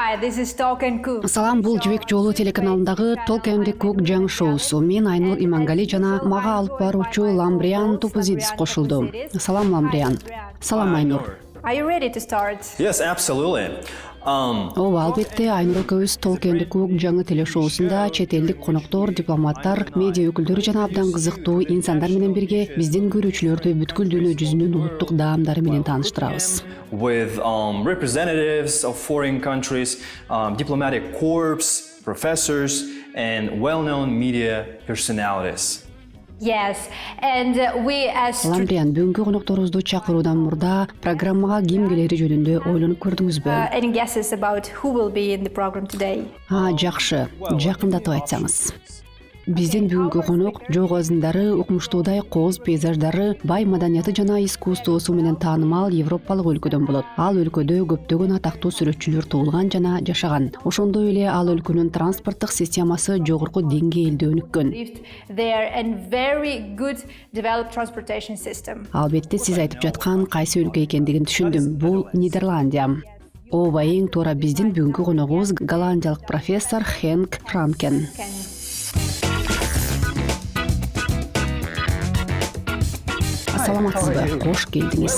Hi, this is Talk and Cook. Салам, бул Жибек жолу телеканалындагы Talk and Cook жаңы шоусу. Мен Айнур Имангали жана мага алып баруучу Ламбриан Тупузидис кошулду. Салам, Ламбриан. Салам, Айнур. Are you ready to start? Yes, absolutely. Ооба, албетте, Айнур экөөбүз Talk and Cook жаңы телешоусунда чет элдик коноктор, дипломаттар, медиа өкүлдөрү жана абдан кызыктуу инсандар менен бирге биздин көрүүчүлөрдү бүткүл дүйнө жүзүнүн улуттук даамдары менен тааныштырабыз. With representatives of foreign countries, diplomatic corps, professors, and well-known media personalities. Yes, and we as Ламбриан, бүгүнкү конокторубузду чакыруудан мурда программага ким келери жөнүндө ойлонуп көрдүңүзбү? any guesses about who will be in the program today? Жакшы, жакындатып айтсаңыз. Биздин бүгүнкү конок жоогазындары, укмуштуудай кооз пейзаждары, бай маданияты жана искусствосу менен таанымал европалык өлкөдөн болот. Ал өлкөдө көптөгөн атактуу сүрөтчүлөр туулган жана жашаган. Ошондой эле ал өлкөнүн транспорттук системасы жогорку деңгээлде өнүккөн. Lived there and very good developed transportation system. Албетте, сиз айтып жаткан кайсы өлкө экендигин түшүндүм. Бул Нидерландия. Ооба, эң туура биздин бүгүнкү коногубуз голландиялык профессор Хенк Френкен. Саламатсызбы, кош келдиңиз.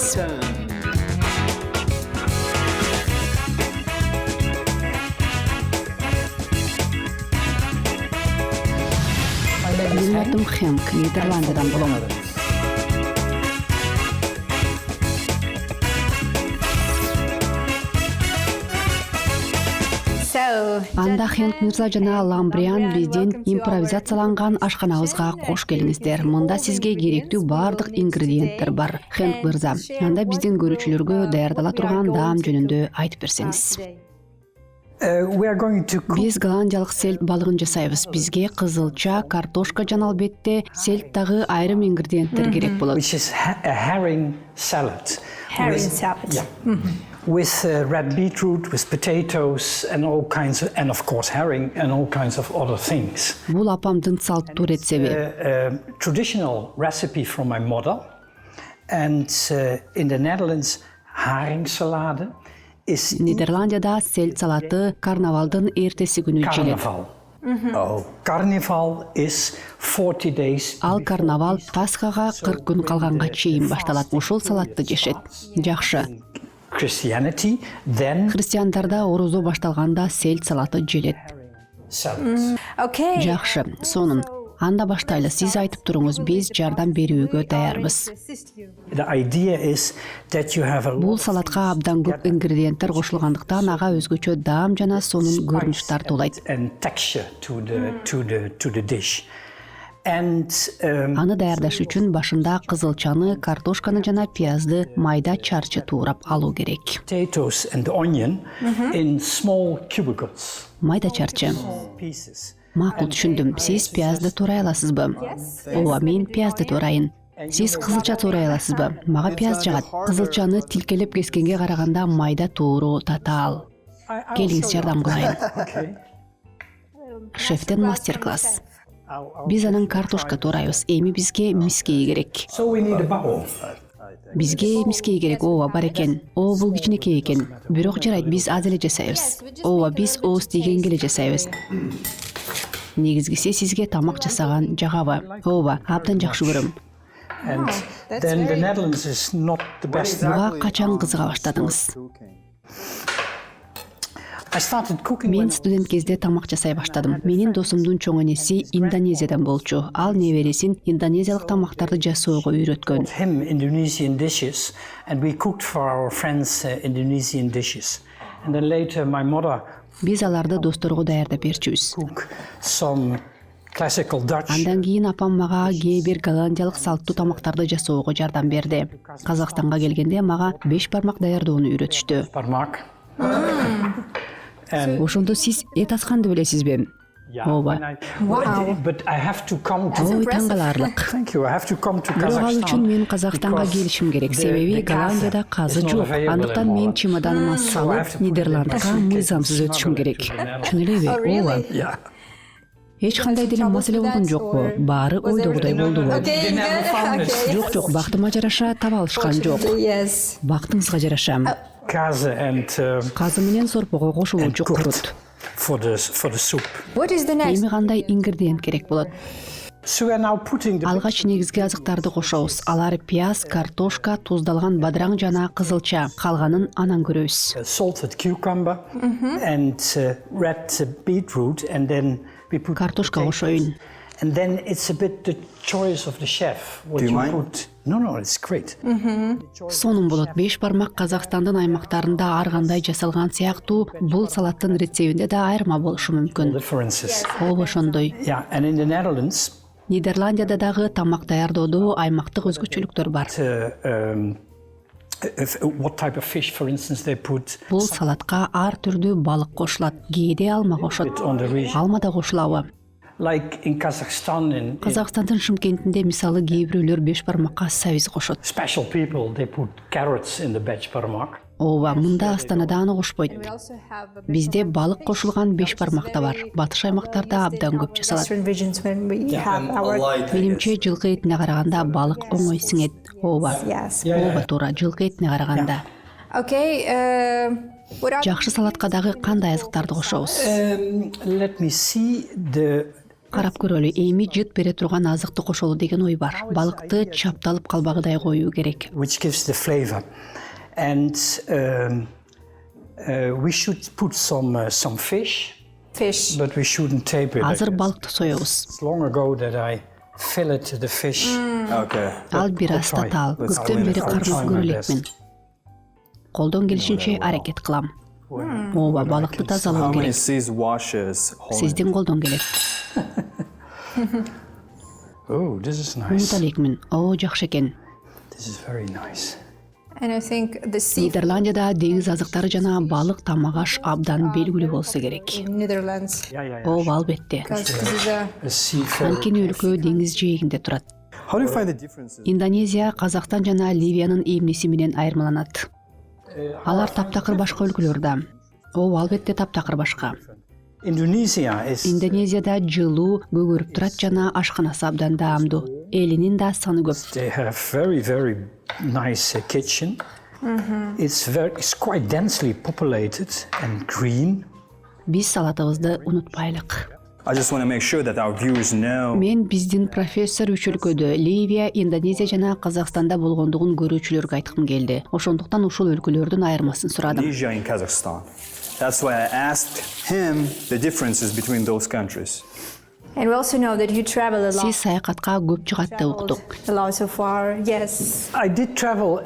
Менин атым Хенк, Нидерландыдан болом. Анда Хенк мырза жана Ламбриан биздин импровизацияланган ашканабызга кош келиңиздер. Мында сизге керектүү бардык ингредиенттер бар. Хенк мырза, анда биздин көрүүчүлөргө даярдала турган даам жөнүндө айтып берсеңиз. Биз голландиялык сельдь балыгын жасайбыз. Бизге кызылча, картошка жана албетте сельдь дагы айрым ингредиенттер керек болот. Which is a herring salad. Herring salad. Yeah. With red beetroot, with potatoes and all kinds of, and of course herring and all kinds of other things. Бул апамдын салттуу рецеби. Traditional recipe from my mother, and in the Netherlands haringsalade is Нидерландияда сельдь салаты карнавалдын эртеси күнү желет. carnival. Oh, carnival is 40 days. Ал карнавал Пасхага 40 күн калганга чейин башталат. Ошол салатты жешет. Жакшы. Christianity, then Христиандарда орозо башталганда сельдь салаты желет. salad. Okay. Жакшы, сонун. Анда баштайлы. Сиз айтып туруңуз, биз жардам берүүгө даярбыз. The idea is that you have a Бул салатка абдан көп ингредиенттер кошулгандыктан ага өзгөчө даам жана сонун көрүнүш тартуулайт. and texture to the dish. And Аны даярдаш үчүн башында кызылчаны, картошканы жана пиязды майда чарчы туурап алуу керек. potatoes and onion in small cubicles Майда чарчы. pieces. Макул, түшүндүм. Сиз пиязды туурай аласызбы? Ооба, мен пиязды туурайын. Сиз кызылча туурай аласызбы? Мага пияз жагат. Кызылчаны тилкелеп кескенге караганда майда тууруу татаал. Келиңиз жардам кылайын. Okay. Шефтен мастер-класс. Биз анан картошка туурайбыз. Эми бизге мискей керек. So we need a bowl. Бизге мискей керек. Ооба, бар экен. Бул кичинекей экен. Бирок жарайт, биз аз эле жасайбыз. Ооба, биз ооз тийгенге эле жасайбыз. Негизгиси сизге тамак жасаган жагабы? Ооба, абдан жакшы көрөм. And then the Netherlands is not the best. Буга качан кызыга баштадыңыз? I started cooking Мен when студент кезде тамак жасай баштадым. Менин досумдун чоң энеси Индонезиядан болчу. Ал небересин индонезиялык тамактарды жасоого үйрөткөн. him Indonesian dishes, and we cooked for our friends Indonesian dishes. And then later my mother Биз аларды досторго даярдап берчүбүз. cooked some classical Dutch. Андан кийин апам мага кээ бир голландиялык салттуу тамактарды жасоого жардам берди. Казакстанга келгенде мага 5 бармак даярдоону үйрөтүштү. Parmak. And Ошондо сиз эт асканды билесизби? Ооба. But I have to come to. Ой, таң каларлык. Thank you. I have to come to Бирок ал үчүн Kazakhstan. мен Казакстанга келишим керек. Себеби Голландияда казы жок. Андыктан мен чемоданыма салып Нидерландга мыйзамсыз өтүшүм керек. Чын элеби? Ооба. Yeah. Эч кандай деле маселе болгон жокпу? Баары ойдогудай болдубу? They never found it. Жок, бактыма жараша таба алышкан жок. Yes. Бактыңызга жараша. kaze and казы менен сорпого кошулуучу курут. for the soup. What is the next? Эми кандай ингредиент керек болот? So we are now putting the Алгач негизги азыктарды кошобуз. Алар пияз, картошка, туздалган бадыраң жана кызылча. Калганын анан көрөбүз. salted cucumber and red beetroot, and then we put Картошка кошоюн. and then it's a bit the choice of the chef what Do you you mind? put. No, it's great. Сонун болот. 5 бармак Казакстандын аймактарында ар кандай жасалган сыяктуу бул салаттын рецебинде да айырма болушу мүмкүн. Differences. Ооба ошондой. Yeah, and in the Netherlands, Нидерландияда дагы тамак даярдоодо аймактык өзгөчөлүктөр бар. what type of fish, for instance, they put Бул салатка ар түрдүү балык кошулат. Кээде алма кошот. on the region. Алма да кошулабы. Like in Kazakhstan, in Казакстандын Шымкентинде мисалы кээ бирөөлөр 5 бармакка сабиз кошот. special people, they put carrots in the veg barmak. Ооба, мында Астанада аны кошпойт. We also have a Бизде балык кошулган 5 бармак да бар. Батыш аймактарда абдан көп жасалат. Western regions when we have our Менимче жылкы этине караганда балык оңой сиңет. Ооба. yes. Ооба туура, жылкы этине караганда. Okay. What are Жакшы салатка дагы кандай азыктарды кошобуз? Let me see the Карап көрөлү, эми жыт бере турган азыкты кошолу деген ой бар. Балыкты чапталып калбагыдай коюу керек. which gives the flavor, and we should put some fish, fish? but we shouldn't tape it. Азыр балыкты соёбуз. It's long ago that I filleted the fish. Okay. Ал бир аз татаал. Көптөн бери кармап көрө элекмин. Колдон келишинче аракет кылам. Ооба, балыкты How тазалоо many керек. seas washes? Сиздин колдон келет. Oh, this is nice. Унута элекмин. Оо, жакшы экен. This is very nice. And I think the sea Нидерландияда деңиз азыктары жана балык тамагаш абдан белгилүү болсо керек. in Netherlands. Ооба, албетте. Because this is a A seafood. Анткени өлкө деңиз жээгинде турат. How do you find the differences? Индонезия, Казакстан жана Ливиянын эмнеси менен айырмаланат? Алар таптакыр башка өлкөлөрдө. Ооба, албетте таптакыр башка. Indonesia is Индонезияда жылуу, көгөрүп турат жана ашканасы абдан даамдуу. Элинин да саны көп. they have very nice kitchen. It's quite densely populated and green. Биз салатыбызды унутпайлык. I just want to make sure that our viewers know Мен биздин профессор үч өлкөдө Ливия, Индонезия жана Казакстанда болгондугун көрүүчүлөргө айткым келди. Ошондуктан ушул өлкөлөрдүн айырмасын сурадым. Indonesia and Kazakhstan. That's why I asked him the differences between those countries. and we also know that you travel a lot. Сиз саякатка көп чыгатты уктук. A lot so far. Yes. I did travel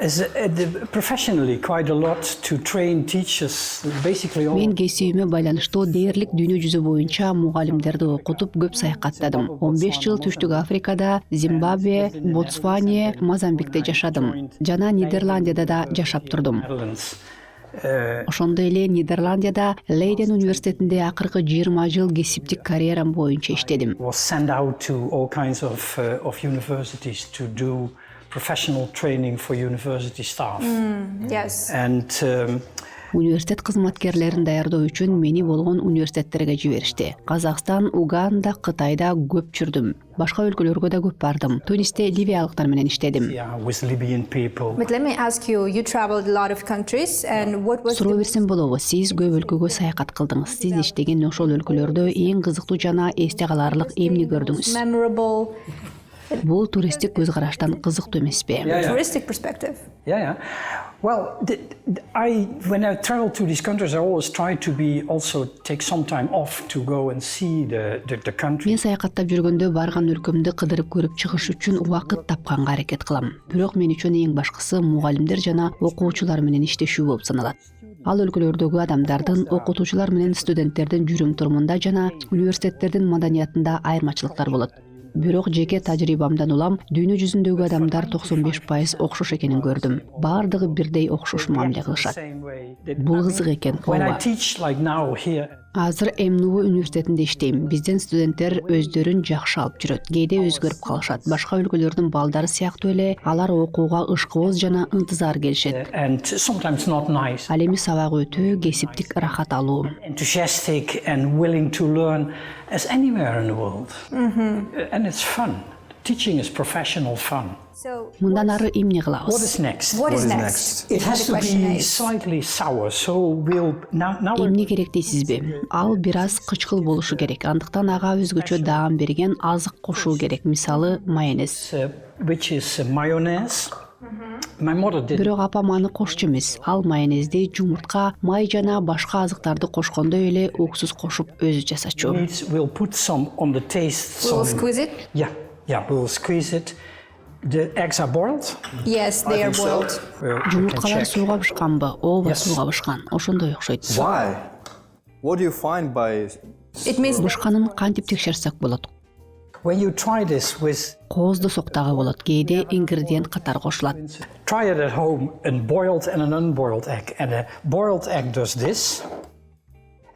professionally quite a lot to train teachers, basically all. Мен кесибиме байланыштуу дээрлик дүйнө жүзү боюнча мугалимдерди окутуп көп саякаттадым. 15 жыл Түштүк Африкада, Зимбабве, Ботсване, Мозамбикте жашадым. Жана Нидерландияда да жашап турдум. Netherlands. Ошондой эле Нидерландияда Лейден университетинде акыркы 20 жыл кесиптик карьерам боюнча иштедим. Was sent out to all kinds of universities to do professional training for university staff. Yes. And Университет кызматкерлерин даярдоо үчүн мени болгон университеттерге жиберишти. Казакстан, Уганда, Кытайда көп жүрдүм. Башка өлкөлөргө да көп бардым. Тунисте ливиялыктар менен иштедим. yeah, with Libyan people. But let me ask you, you traveled a lot of countries, and what was Суроо берсем болобу? Сиз көп өлкөгө саякат кылдыңыз. Сиз иштеген ошол өлкөлөрдө эң кызыктуу жана эсте калаарлык эмни көрдүңүз? memorable Бул туристтик көз караштан кызыктуу эмеспи? touristic perspective? Yeah. Well, when I travel to these countries, I always try to also take some time off to go and see the country. Мен саякаттап жүргөндө барган өлкөмдү кыдырып көрүп чыгыш үчүн убакыт тапканга аракет кылам. Бирок мен үчүн эң башкысы мугалимдер жана окуучулар менен иштешүү болуп саналат. Ал өлкөлөрдөгү адамдардын, окутуучулар менен студенттердин жүрүм-турумунда жана университеттердин маданиятында айырмачылыктар болот. Бирок жеке тажрыйбамдан улам дүйнө жүзүндөгү адамдар 95% окшош экенин көрдүм. Бардыгы бирдей окшош мамиле кылышат. Бул кызык экен. When I teach like now here, Азыр МНУ университетинде иштейм. Биздин студенттер өздөрүн жакшы алып жүрөт. Кээде өзгөрүп калышат. Башка өлкөлөрдүн балдары сыяктуу эле алар окууга ышкыбыз жана ынтызар келишет. and sometimes not nice, Ал эми сабак өтүү, кесиптик ырахат алуу. enthusiastic and willing to learn as anywhere in the world. And it's fun. teaching is professional fun. So Мындан ары эмне What кылабыз? is next? what is is next? It has The to question be is. slightly sour, so we'll now we're Эмне керек дейсизби? Ал бир аз кычкыл болушу керек. Андыктан ага өзгөчө даам берген азык кошуу керек. Мисалы, майонез. which is mayonnaise. My mother did. Бирок апам аны кошчу эмес. Ал майонезди жумуртка, май жана башка азыктарды кошкондой эле уксус кошуп өзү жасачу. We'll put some on the taste. We'll some- squeeze it. Yeah, we'll squeeze it. The eggs are boiled. Yes, they are boiled. We can Жумурткалар check. сууга бышканбы? Ооба, Yes. сууга бышкан. Ошондой окшойт. Why? What do you find by It means Бышканын кантип текшерсек болот? When you try this with, Кооздосок дагы болот. Кээде ингредиент катар кошулат. try it at home, a boiled and an unboiled egg. And a boiled egg does this,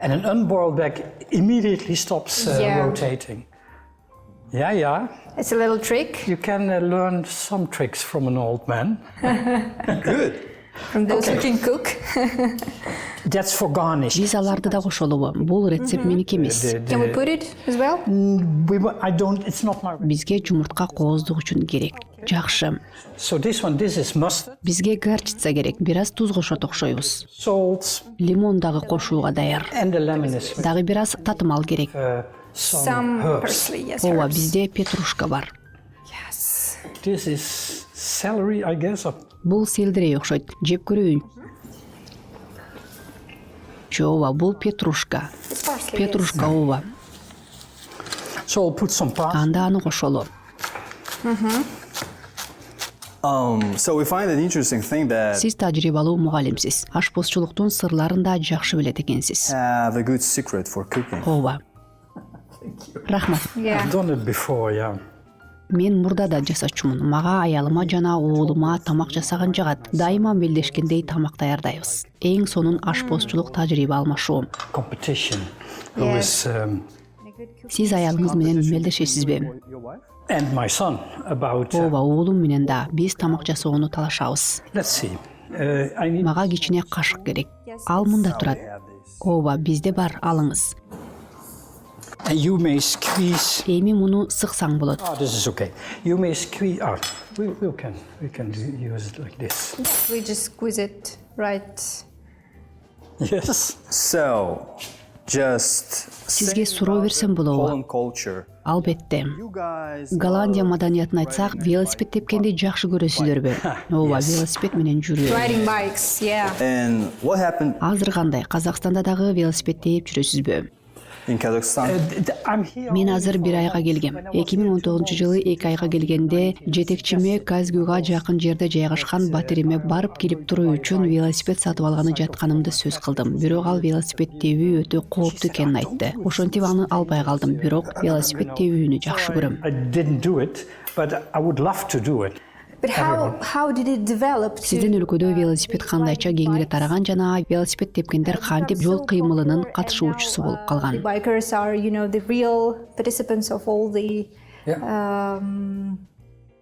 and an unboiled egg immediately stops Yeah. rotating. Yeah. it's a little trick You can learn some tricks from an old man. good? from those who can cook. That's for garnish. Биз аларды да кошолубу? Бул рецепт меники эмес. Can we put it as well? I don't. It's not my. Бизге жумуртка кооздук үчүн керек. Жакшы. So this is mustard, Бизге горчица керек. Бир аз туз кошот окшойбуз. salt, Лимон дагы кошууга даяр. and the lemon is Дагы бир аз татымал керек. Some herbs. parsley, yes. Ооба, herbs. бизде петрушка бар. Yes. This is celery, I guess. Бул селдирей окшойт. Жеп көрөйүн. Ооба, бул петрушка. It's parsley. Петрушка ооба. So I'll put some parsley. Анда аны кошолу. So we find an interesting thing that Сиз тажрыйбалуу мугалимсиз. Ашпозчулуктун сырларын да жакшы билет экенсиз. have a good secret for cooking. Ооба. Рахмат. Yeah. I've done it before, yeah. Мен мурда да жасачумун. Мага аялыма жана уулума тамак жасаган жагат. Дайыма белдешкендей тамак даярдайбыз. Эң сонун ашпозчулук тажрыйба алмашуу. Competition. Who Yes. is Сиз аялыңыз менен мелдешесизби? Your wife? and my son about. Ооба, уулум менен да биз тамак жасоону талашабыз. Let's see. I need. Мага кичине кашык керек. Ал мында турат. Ооба, бизде бар, алыңыз. And you may squeeze. Эми муну сыксаң болот. Oh, this is okay. You may squeeze. We can use it like this. We just squeeze it right. Yes. So, just Сизге суроо берсем болобу? Holland culture. Албетте. You guys Голландия маданиятын айтсак, велосипед тепкенди жакшы көрөсүздөр. Ооба, велосипед менен жүрүү. Riding bikes, yeah. and what happened Азыр кандай? Казакстанда дагы велосипед тээп жүрөсүзбү? in Kazakhstan? I'm here. Мен азыр бир айга келгем. 2019-жылы 2 айга келгенде жетекчиме Казгуга жакын жерде жайгашкан батириме барып келип туруу үчүн велосипед сатып алганы жатканымды сөз кылдым. Бирок ал велосипед тебүү өтө кооптуу экенин айтты. Ошентип аны албай калдым. Бирок велосипед тебүүнү жакшы көрөм. I didn't do it, but I would love to do it. But how did it develop to Сиздин өлкөдө велосипед кандайча кеңири тараган жана велосипед тепкендер кантип жол кыймылынын катышуучусу болуп the калган? bikers are, the real participants of all the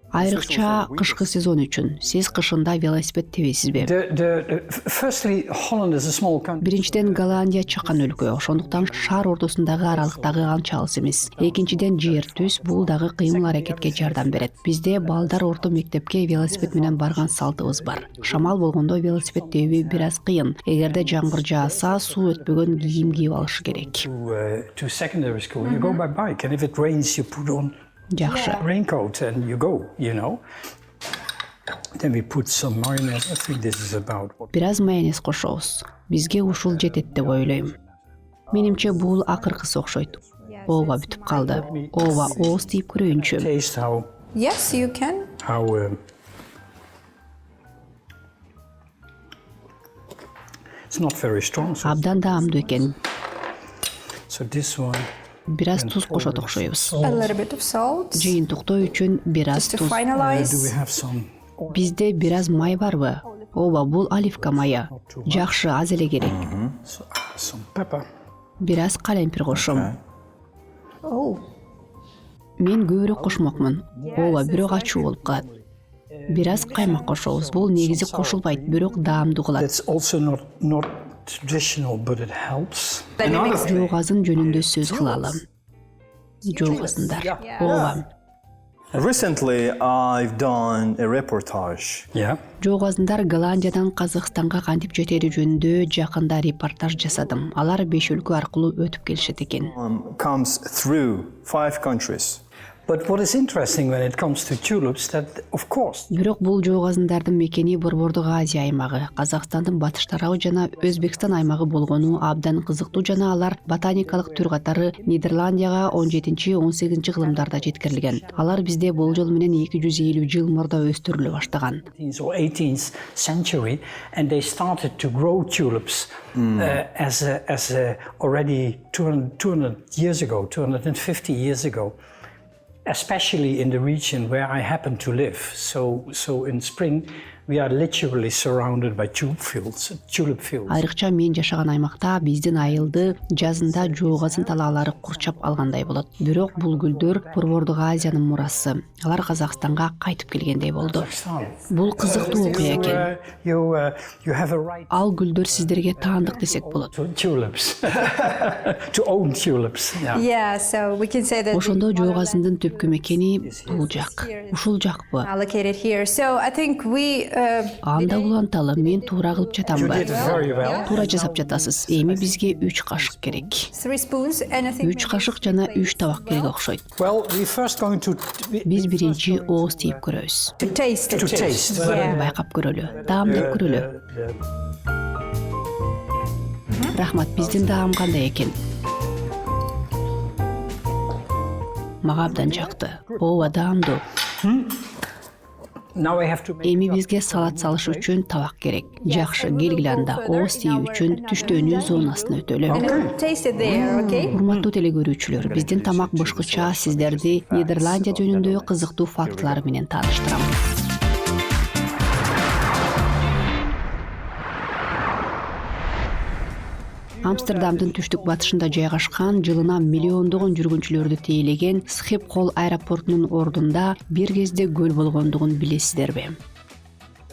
Айрыкча кышкы сезон үчүн сиз кышында велосипед тебесизби? Firstly, Holland is a small country. Биринчиден, Голландия чакан өлкө, ошондуктан шаар ортосундагы аралыктагы анча алыс эмес. Экинчиден, жер түз, бул дагы кыймыл аракетке жардам берет. Бизде балдар орто мектепке велосипед менен барган салтыбыз бар. Шамал болгондо велосипед тебүү бир аз кыйын. Эгерде жаңгыр жааса, суу өтпөгөн кийим кийип алышы керек. To secondary school, you go by bike, and if it rains, you put on Жакшы. raincoat and you go. Then we put some mayonnaise. I think this is about. Бир аз майонез кошобуз. Бизге ушул жетет деп ойлойм. Менимче бул акыркысы окшойт. Ооба, бүтүп калды. Ооба, ооз тийип көрөйүнчү. Taste how Yes, you can. It's not very strong. Абдан даамдуу экен. So this one. Бир аз туз кошот окшойбуз. A little bit of salt. Жыйынтыктоо үчүн бир аз Just to туз. Do we finalize. have some? Бизде бир аз май барбы? Ооба, бул оливка майы. Жакшы, аз эле керек. Some pepper. Бир аз калемпир кошом. Oh, Мен көбүрөөк кошмокмун. Ооба, бирок ачуу болуп калат. Бир аз каймак кошобуз. Бул негизи кошулбайт, бирок даамдуу кылат. That's also not traditional, but it helps. Жоогазын жөнүндө сөз кылалы. Жоогазындар. Ооба. Recently, I've done a reportage. Yeah. Жоғазындар Голландиядан Казакстанга кантип жетери жөнүндө жакында репортаж жасадым. Алар 5 өлкө аркылуу өтүп келишет экен. Comes through 5 countries. But what is interesting when it comes to tulips that, of course, Бирок бул жоғазындардын мекени Борбордук Азия аймагы, Казакстандын батыш тарабы жана Өзбекстан аймагы болгону абдан кызыктуу жана алар ботаникалык түр катары Нидерландияга 17-18 кылымдарда жеткирилген. Алар бизде болжол менен 250 жыл мурда өстүрүлө баштаган. 18th or 18th century, and they started to grow tulips as a already 200 years ago, 250 years ago. Especially in the region where I happen to live. So in spring we are literally surrounded by tulip fields. Айрыкча мен жашаган аймакта биздин айылды жазында жоғазын талаалары курчап алгандай болот. Бирок бул гүлдөр Борбордук Азиянын мурасы. Алар Казакстанга кайтып келгендей болду. Бул кызыктуу окуя экен. Ал гүлдөр сиздерге таандык десек болот. Tulips. To own tulips. Yeah, so we can say that Ошондо жоғазындын түпкү мекени бул жак. Ушул жакпы? allocated here. So I think we Анда уланталы, мен туура кылып жатамбы? Very well. Туура жасап жатасыз. Эми бизге 3 кашык керек. 3 spoons and I think 3 кашык жана 3 табак керек окшойт. Well, we first going to Биз биринчи ооз тийип көрөбүз. to taste it. to taste. Yeah. Байкап көрөлү, даамдап көрөлү. Рахмат, биздин даам кандай экен? Мага абдан жакты. Ооба, даамдуу. Now I have to make Эми бизге салат салыш үчүн табак керек. Жакшы, келгиле анда ооз тийүү үчүн түштөөнүү зонасына өтөлү. And then taste it there, okay? Урматтуу телекөрүүчүлөр, биздин тамак башкача сиздерди Нидерландия жөнүндө кызыктуу фактылар менен тааныштырам. Амстердамдын түштүк батышында жайгашкан жылына миллиондогон жүргүнчүлөрдү тейлеген Схипхол аэропортунун ордунда бир кезде көл болгондугун билесиздерби?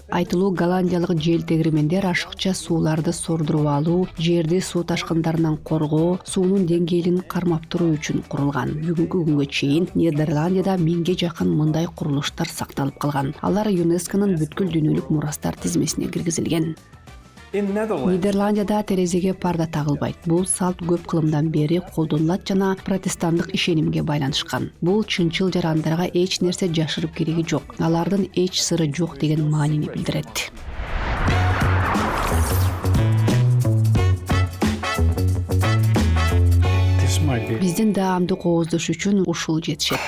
Айтылуу голландиялык жел тегирмендер ашыкча сууларды сордуруп алуу, жерди суу ташкындарынан коргоо, суунун деңгээлин кармап туруу үчүн курулган. Бүгүнкү күнгө чейин Нидерландияда 1000ге жакын мындай курулуштар сакталып калган. Алар ЮНЕСКОнун бүткүл дүйнөлүк мурастар тизмесине киргизилген. In Netherlands, Нидерландияда терезеге парда тагылбайт. Бул салт көп кылымдан бери колдонулат жана протестанттык ишенимге байланышкан. Бул чынчыл жарандарга эч нерсе жашырып кереги жок. Алардын эч сыры жок деген маанини билдирет. this might be. Биздин даамдык ооздош үчүн ушул жетишет.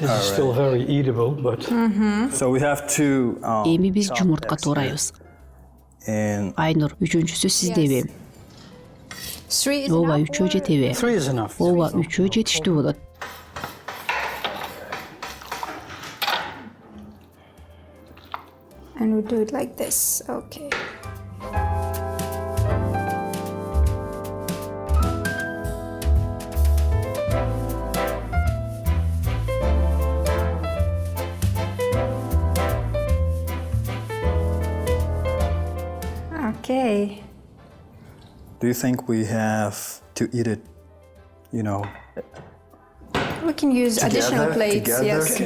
This is still very eatable, but so we have to Эми биз жумуртка туурайбыз. and Айнур, үчүнчүсү сиздеби? 3 is Ооба, enough. 3 жетеби? 3 is enough. Ооба, 3 жетиштүү болот. And we do it like this. Okay. Okay. do you think we have to eat it, We can use additional plates. Yes.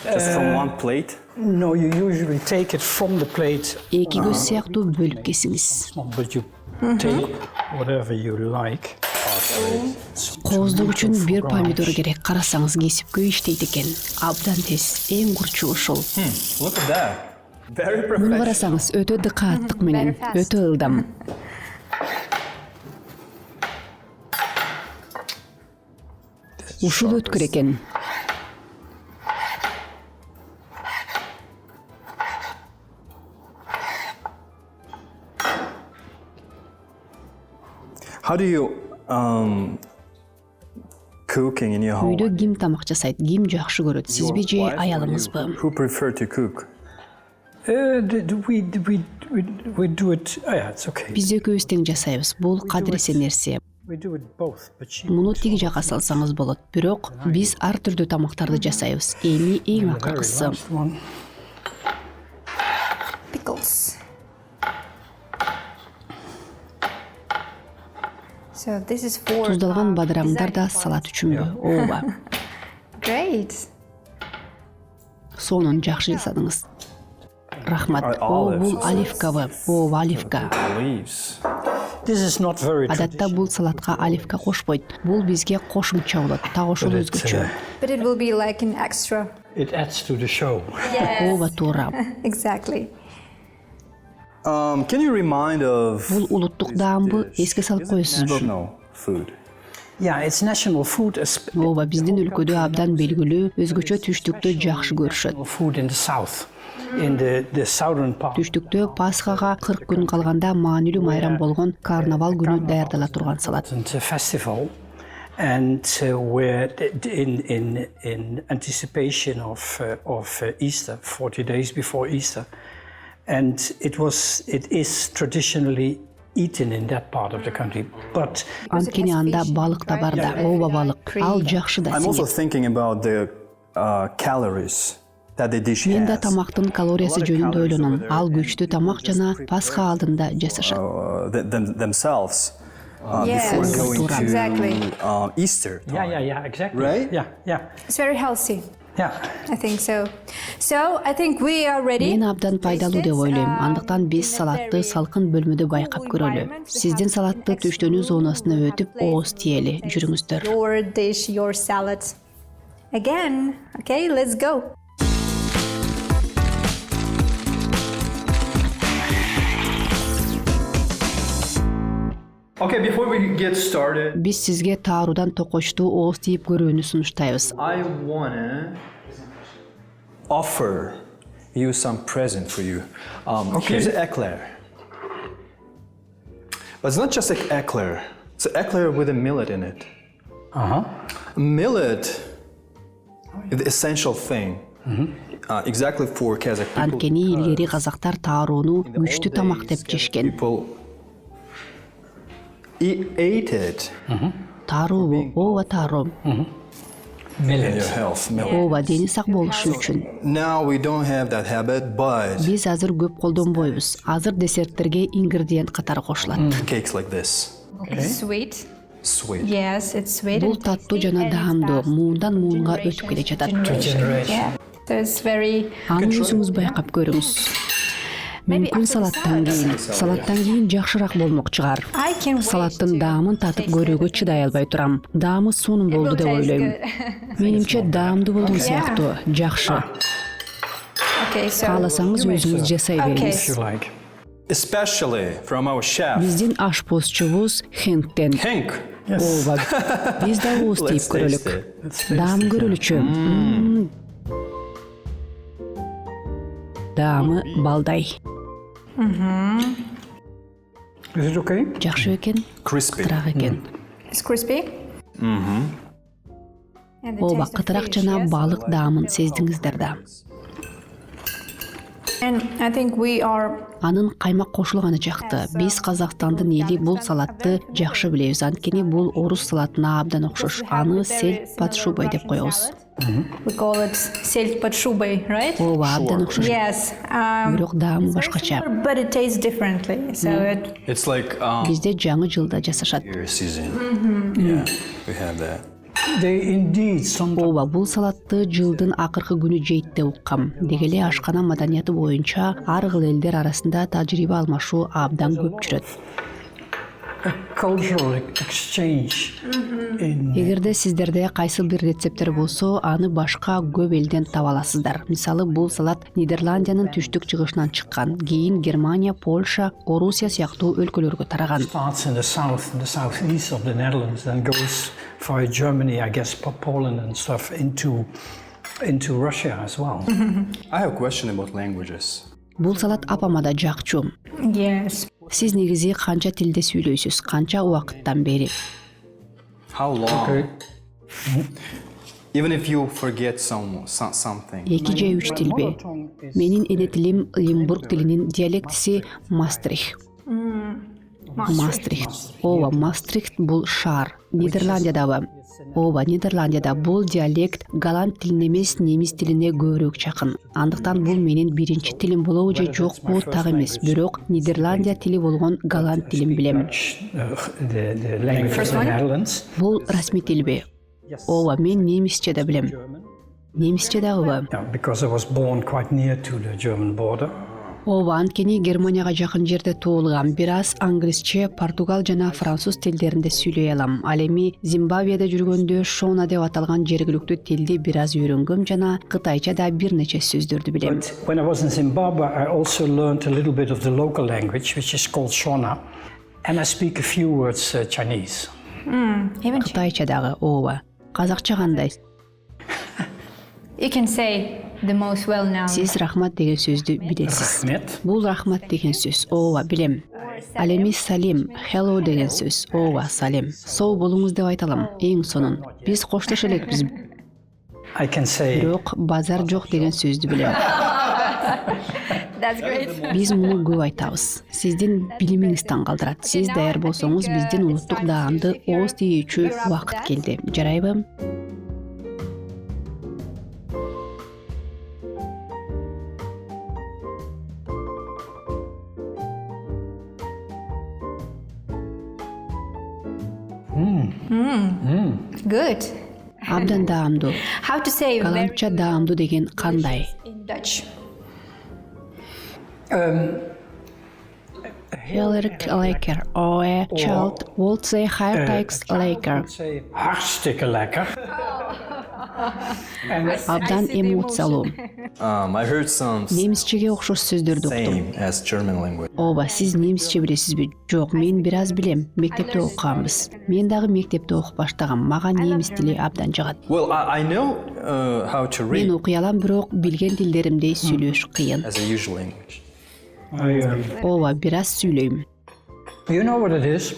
just from one plate? No, you usually take it from the plate, Эки көз сыяктуу бөлүп кесиңиз. but you take whatever you like. Кооздук үчүн бир помидор керек. Карасаңыз кесипкө иштейт экен. Абдан тез. Эң курчу ушул. Look at that. Very Муну professional. карасаңыз өтө дыкааттык менен, өтө ылдам. Ушул өткүр экен. How do you cooking in your home? Үйдө ким тамак жасайт, ким жакшы көрөт? Сизби же аялыңызбы? Who prefer to cook? We do it. Oh yeah, it's okay. Биз экөөбүз тең жасайбыз. Бул кадыресе нерсе. We do it both, but she. Муну тиги жакка салсаңыз болот. Бирок биз ар түрдүү тамактарды жасайбыз. Эми эң акыркысы. Last one. Pickles. So this is for Туздалган бадыраңдар да салат үчүнбү? Ооба. Great. Сонун жакшы жасадыңыз. Рахмат. Are О, olives бул also? оливкабы. О, оливка. Leaves. This is not very Адатта бул салатка оливка кошпойт. Бул бизге кошумча болот. Так ошол But өзгөчө. But it will be like an extra. it adds to the show. Ооба туура. Exactly. Can you remind of Бул улуттук даамбы? Эске салып коесузбу? national food? Yeah, it's national food, Ооба, биздин өлкөдө абдан белгилүү, өзгөчө түштүктү жакшы көрүшөт. food in the south, in the southern part. Түштүктө Пасхага 40 күн калганда маанилүү майрам болгон карнавал күнү даярдала турган салат. It's a festival, and we're in anticipation of Easter, 40 days before Easter, and it is traditionally eaten in that part of the country, but Анткени анда балык да бар да, ооба балык. Ал жакшы да I'm also сиңет. thinking about the calories that the dish Мен да has. тамактын калориясы жөнүндө ойлоном. Ал күчтүү тамак жана Пасха алдында жасашат. Themselves Yes, before going to exactly. Easter. yeah, exactly. Right? Yeah. It's very healthy. Yeah. I think so. So I think we are ready. Мен абдан пайдалуу деп ойлойм. Андыктан биз салатты салкын бөлмөдө байкап көрөлү. Сиздин салатты түштөнүү зонасына өтүп, ооз тиели. Жүрүңүздөр. Your dish, your salad. Again. Okay, let's go. Okay, before we get started, Биз сизге тааруудан токочтуу ооз тийип көрүүнү сунуштайбыз. I wanna offer you some present for you. Here's an eclair. But it's not just an eclair. It's an eclair with a millet in it. Millet is the essential thing. Exactly for Kazakh people. Анткени илгери казактар таарууну күчтүү тамак деп жешкен. People ate it Тааруу, ооба тааруу. in Millet. your health. Millet. Ооба дени сак болушу үчүн. Now we don't have that habit, but Биз азыр көп колдонбойбуз. Азыр десерттерге ингредиент катары кошулат. cakes like this, Sweet. sweet. Yes, it's sweet. Бул таттуу жана даамдуу, муундан муунга өтүп келе жатат. Yeah. So it's very. Аны өзүңүз байкап көрүңүз. Мүмкүн салаттан кийин жакшыраак болмок чыгар. I can wait Салаттын to- даамын татып көрүүгө чыдай албай турам. Даамы сонун болду деп ойлойм. Менимче даамдуу болгон сыяктуу, жакшы. Okay, so. Кааласаңыз өзүңүз жасай Okay. бериңиз. If you like. Especially from our chef, Биздин ашпозчубуз Хенктен. Hink. Ооба. Биз да ооз тийип Let's taste көрөлүк. it. Даам көрөлүчү. Даамы балдай. Is it okay? Жакшы экен, Crispy. кытыраак экен. It's crispy. And the Ооба, taste of кытыраак fish, жана yes. балык даамын сездиңиздер да. And I think we are. Анын каймак кошулганы жакты. Биз Казакстандын эли бул салатты жакшы билебиз. Анткени бул орус салатына абдан окшош. Аны сельдь под шубой деп коебуз. We call it сельдь под шубой, right? Ооба, абдан окшош. Yes. Бирок даамы башкача. But it tastes differently. So it. It's like Бизде жаңы жылда жасашат. your season. Yeah, we have that. They indeed sometimes. Ооба, бул салатты жылдын акыркы күнү жейт деп уккам. Деги эле ашкана маданияты боюнча ар кыл элдер арасында тажрыйба алмашуу абдан көп жүрөт. Cultural exchange in Эгерде сиздерде кайсы бир рецепттер болсо, аны башка көп элден таба аласыздар. Мисалы, бул салат Нидерландыянын түштүк чыгышынан чыккан. Кийин Германия, Польша, Орусия сыяктуу өлкөлөргө тараган. starts in the southeast of the Netherlands, then goes via Germany, I guess, Poland and stuff into Russia as well. I have a question about languages. Бул салат апама да жакчу. Yes. Сиз негизи канча тилде сүйлөйсүз? Канча убакыттан бери? How long? Even if you forget something. 2 же 3 тилби? Менин эне тилим Лимбург тилинин диалектиси Мастрих. Мастрихт. Ооба, Мастрихт бул шаар. Нидерландиядабы? Ооба, Нидерландияда бул диалект голланд тилине эмес, немис тилине көбүрөөк чакын. Андыктан бул менин биринчи тилим болобу же жокпу так эмес. Бирок Нидерландия тили болгон голланд тилин билем. The language of the Netherlands. Бул расмий тилби? Ооба, мен немисче да билем. Немисче дагыбы? Yeah, because I was born quite near to the German border. Ооба, анткени Германияга жакын жерде туулгам. Бир аз англисче, португал жана француз тилдеринде сүйлөй алам. Ал эми Зимбабведе жүргөндө Шона деп аталган жергиликтүү тилди бир аз үйрөнгөм жана кытайча да бир нече сөздөрдү билем. But when I was in Zimbabwe, I also learned a little bit of the local language, which is called Shona, and I speak a few words Chinese. Кытайча дагы, ооба. Казакча кандай? You can say the most well-known. Сиз рахмат деген сөздү билесиз. Рахмет. Бул рахмат деген сөз. Ооба, билем. Ал эми салим, hello деген сөз. Ооба, салим. Сау болуңуз деп айталам. Эң сонун. Биз коштош элекпиз. I can say Бирок базар жок деген сөздү билем. That's great. Биз муну көп айтабыз. Сиздин билимиңиз таң калтырат. Сиз даяр болсоңуз, биздин улуттук даамды ооз тийүүчү убакыт келди. Жарайбы? Good. Абдан даамдуу. How to say very Голландча даамдуу деген кандай? in Dutch? Heel erg lekker. Oh, child would say hartstikke lekker. say hartstikke lekker. And Абдан эмоциялуу. I heard some Немисчеге окшош сөздөрдү уктум. same as German language. Ооба, сиз немисче билесизби? Жок, мен бир аз билем. Мектепте окуганбыз. Мен дагы мектепте окуп баштагам. Мага немис тили абдан жагат. Well, I know how to Мен read окуй алам, бирок билген тилдеримде сүйлөш кыйын. as a usual language. Ооба, бир аз сүйлөйм. you know what it is?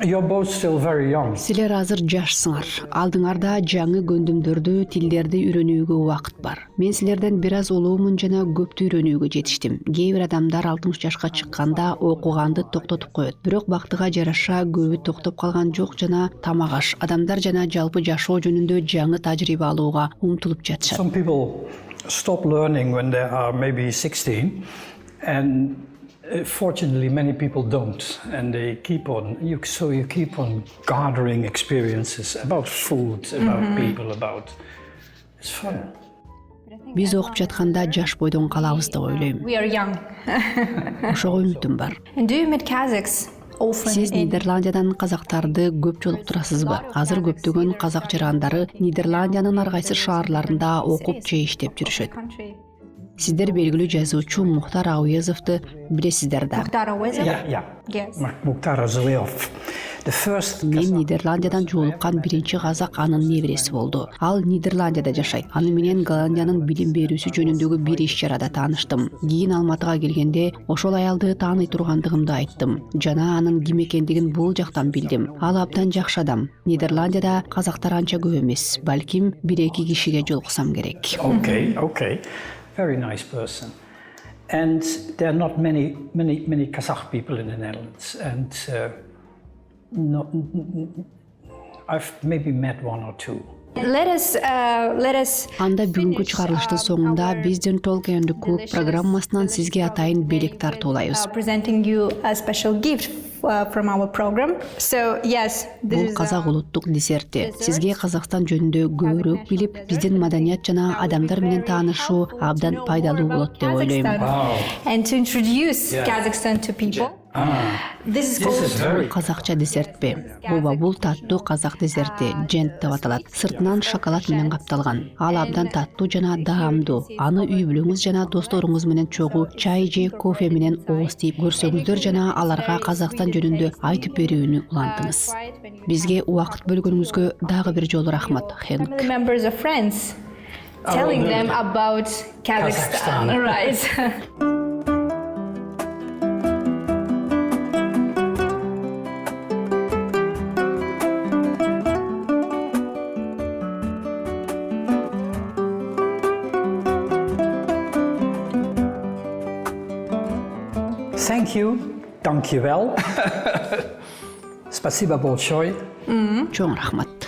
You're both still very young. Силер азыр жашсыңар. Алдыңарда жаңы көндүмдөрдү, тилдерди үйрөнүүгө убакыт бар. Мен силерден бир аз улуумун жана көптү үйрөнүүгө жетиштим. Кээ бир адамдар 60 жашка чыкканда окуганды токтотуп коет. Бирок бактыга жараша көбү токтоп калган жок жана тамак аш. Адамдар жана жалпы жашоо жөнүндө жаңы тажрыйба алууга умтулуп жатышат. Some people stop learning when they are maybe 16, and fortunately many people don't, and they keep on. So you keep on gathering experiences about food, about people, about. It's fun. Биз окуп жатканда жаш бойдон калабыз деп ойлойм. We are young. Ошого үмүтүм бар. And do you meet Kazakhs often? Сиз Нидерландиядан казактарды көп жолуктурасызбы? Азыр көптөгөн казак жарандары Нидерландиянын ар кайсы шаарларында окуп же иштеп жүрүшөт. Country. Сиздер белгилүү жазуучу Мухтар Ауезовду билесиздер да. Mukhtar Awezov? Yeah. Yes. Mukhtar Awezov. The first. Мен Нидерландиядан жолуккан биринчи казак анын небереси болду. Ал Нидерландияда жашайт. Аны менен Голландиянын билим берүүсү жөнүндөгү бир иш-чарада тааныштым. Кийин Алматыга келгенде ошол аялды тааный тургандыгымды айттым. Жана анын ким экендигин бул жактан билдим. Ал абдан жакшы адам. Нидерландияда казактар анча көп эмес. Балким 1-2 кишиге жолуксам керек. Okay. Very nice person. And there are not many Kazakh people in the Netherlands, and I've maybe met one or two. Let us. Анда бүгүнкү чыгарылыштын соңунда Биздин программасынын сизге атайын белек тартуулайбыз. Presenting you a special gift from our program. So yes, this Бул is казак улуттук десерти. Сизге Казакстан жөнүндө көбүрөөк билип, биздин маданият жана адамдар менен таанышуу абдан пайдалуу болот деп ойлойм. And to introduce Kazakhstan to people. This is called Казакча десертпи? Ооба, бул таттуу казак десерти, жент деп аталат. Сыртынан шоколад менен капталган. Ал абдан таттуу жана даамдуу. Аны үй бүлөңүз жана досторуңуз менен чогуу чай же кофе менен ооз тийип көрсөңүздөр жана аларга Казакстан жөнүндө айтып берүүнү улантыңыз. Бизге убакыт бөлгөнүңүзгө дагы бир жолу рахмат, Хенк. members of friends, telling them about Kazakhstan. Right. Thank you. Dankjewel. Спасибо большое. Чоң рахмат.